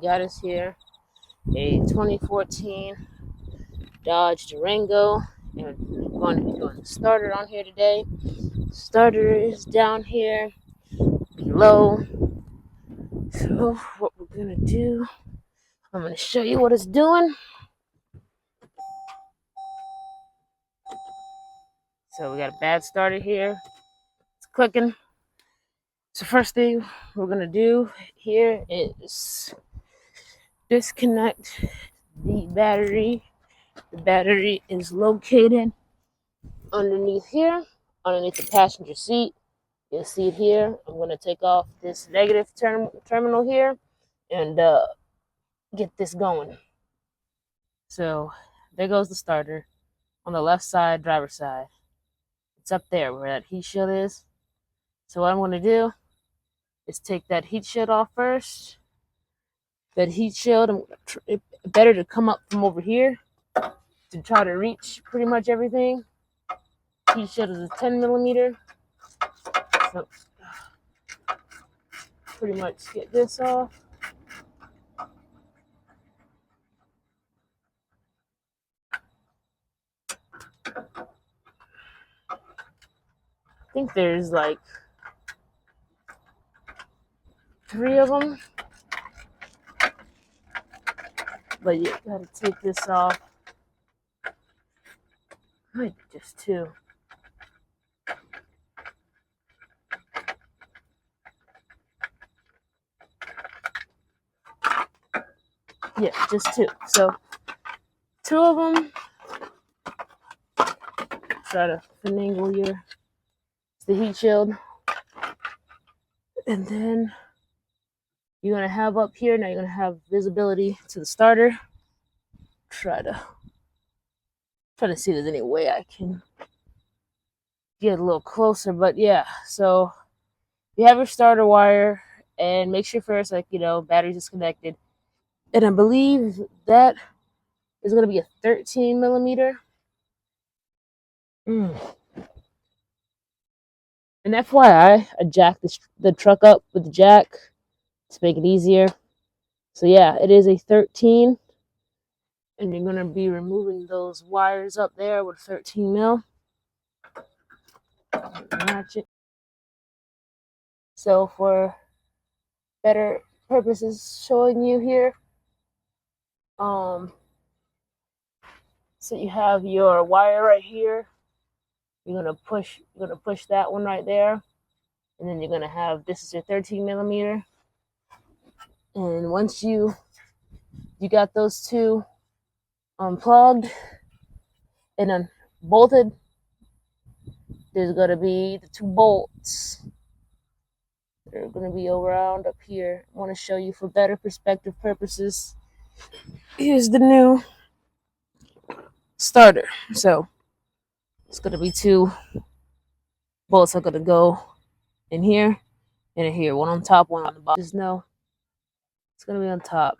got us here a 2014 Dodge Durango, and we're going to be doing the starter on here today. Starter is down here below. So what we're gonna do, I'm gonna show you what it's doing. So we got a bad starter here. It's clicking. So first thing we're gonna do here is disconnect the battery. The battery is located underneath here, underneath the passenger seat. You'll see it here. I'm going to take off this negative terminal here and get this going. So there goes the starter on the left side, driver's side. It's up there where that heat shield is. So what I'm going to do is take that heat shield off first. That heat shield, it's better to come up from over here to try to reach pretty much everything. Heat shield is a 10 millimeter. So pretty much get this off. I think there's like 3 of them, but you gotta take this off. Might be just 2. Yeah, just 2. So 2 of them. Try to finagle the heat shield, and then you're gonna have up here. Now you're gonna have visibility to the starter. Try to see if there's any way I can get a little closer. But yeah, so you have your starter wire, and make sure first, battery's disconnected. And I believe that is gonna be a 13 millimeter. And FYI, I jacked the truck up with the jack to make it easier. So yeah, it is a 13. And you're going to be removing those wires up there with 13 mil. Ratchet. So for better purposes showing you here, so you have your wire right here. You're gonna push that one right there, and then you're gonna have, this is your 13 millimeter. And once you got those 2 unplugged and then bolted, there's gonna be the 2 bolts. They're gonna be around up here. I want to show you for better perspective purposes. Here's the new starter. So it's gonna be 2 bolts are gonna go in here and in here. One on top, one on the bottom. Just know it's gonna be on top.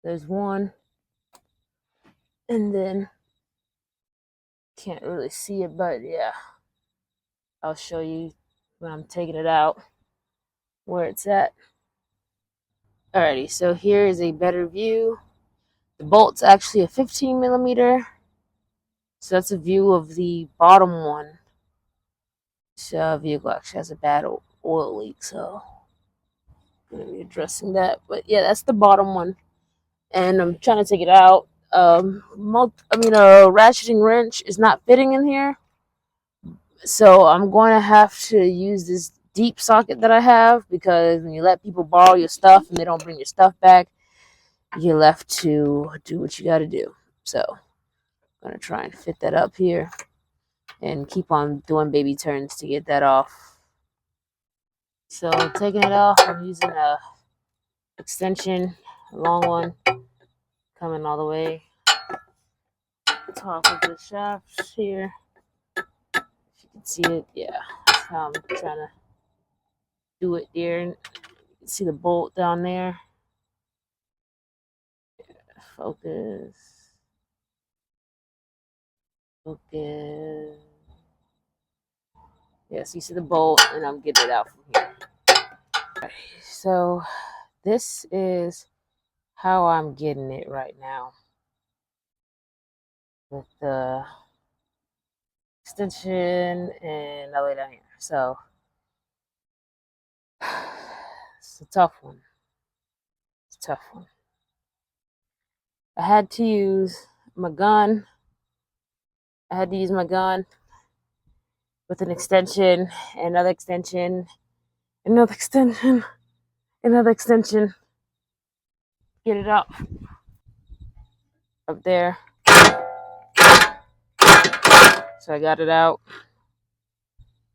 There's one, and then can't really see it, but yeah, I'll show you when I'm taking it out where it's at. Alrighty, so here is a better view. The bolt's actually a 15 millimeter. So that's a view of the bottom one. This vehicle actually has a bad oil leak, so I'm going to be addressing that. But yeah, that's the bottom one. And I'm trying to take it out. A ratcheting wrench is not fitting in here. So I'm going to have to use this deep socket that I have, because when you let people borrow your stuff and they don't bring your stuff back, you're left to do what you got to do. So I'm going to try and fit that up here and keep on doing baby turns to get that off. So taking it off, I'm using a extension, a long one, coming all the way top of the shaft here. If you can see it, yeah, that's how I'm trying to do it there. And you can see the bolt down there. Focus. Focus. Yes, you see the bolt, and I'm getting it out from here. So this is how I'm getting it right now with the extension and all the way down here. So it's a tough one. It's a tough one. I had to use my gun. I had to use my gun with an extension, another extension, another extension, another extension. Get it up there. So I got it out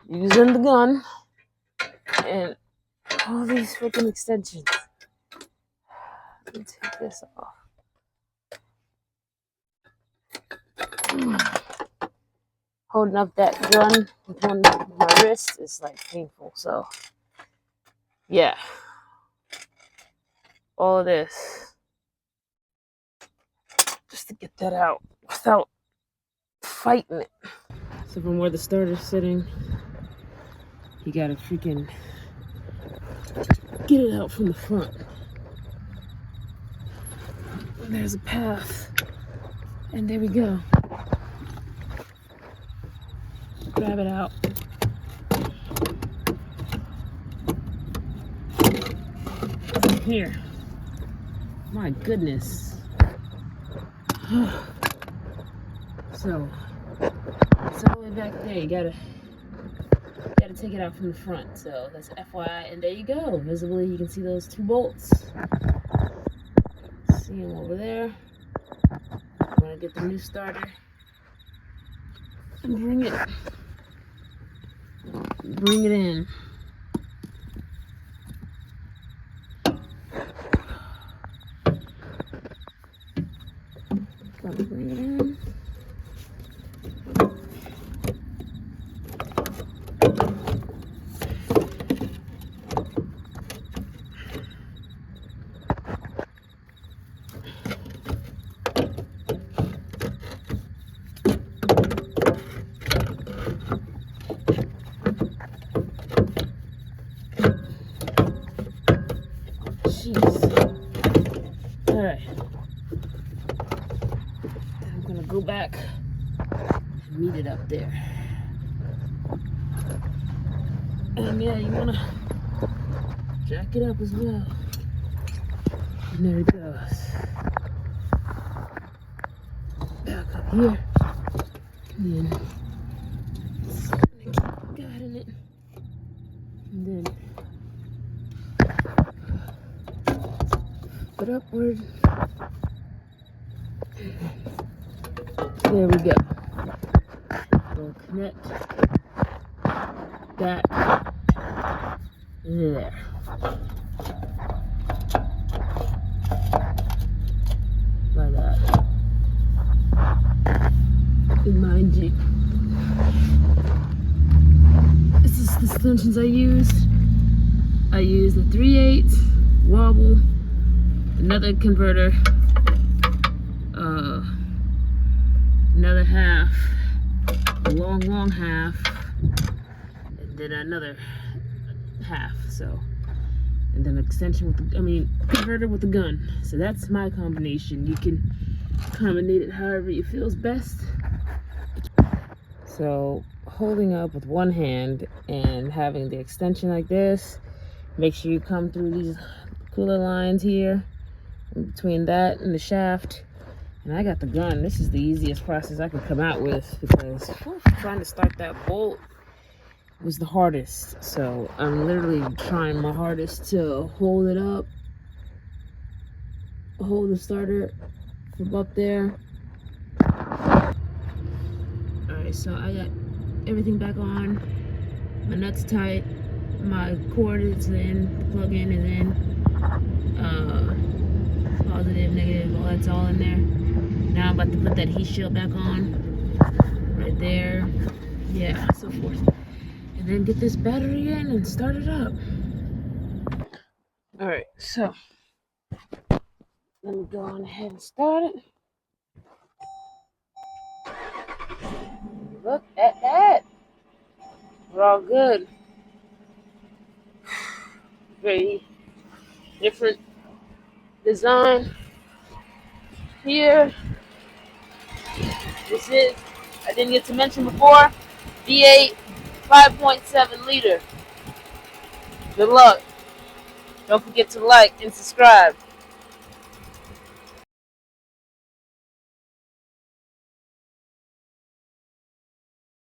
using the gun and all these freaking extensions. Let me take this off. Holding up that gun with one of my wrist is like painful. So yeah, all of this just to get that out without fighting it. So from where the starter's sitting, you gotta freaking get it out from the front. And there's a path, and there we go. Grab it out. Here. My goodness. So it's all the way back there. You gotta take it out from the front. So that's FYI, and there you go. Visibly, you can see those two bolts. See them over there. I'm gonna get the new starter and bring it in. Gotta bring it in. Alright. I'm gonna go back and meet it up there. And yeah, you wanna jack it up as well. And there it goes. Back up here. And then keep guiding it. And then put upward. There we go. We'll connect that there. Like that. And mind you, this is the extensions I used. I used the 3/8 wobble, another converter, another half, a long half, and then another half. So, and then extension with the, converter with the gun. So that's my combination. You can combine it however it feels best. So holding up with one hand and having the extension like this, make sure you come through these cooler lines here, in between that and the shaft. And I got the gun. This is the easiest process I could come out with, because trying to start that bolt was the hardest. So I'm literally trying my hardest to hold it up, hold the starter from up there. Alright, so I got everything back on. My nuts tight, my cord is in, the plug in is in, positive, negative, all that's all in there. Now I'm about to put that heat shield back on, right there, yeah, so forth. And then get this battery in and start it up. Alright, so let me go on ahead and start it. Look at that. We're all good. Very Different design here. This is, I didn't get to mention before, V8 5.7 liter. Good luck. Don't forget to like and subscribe.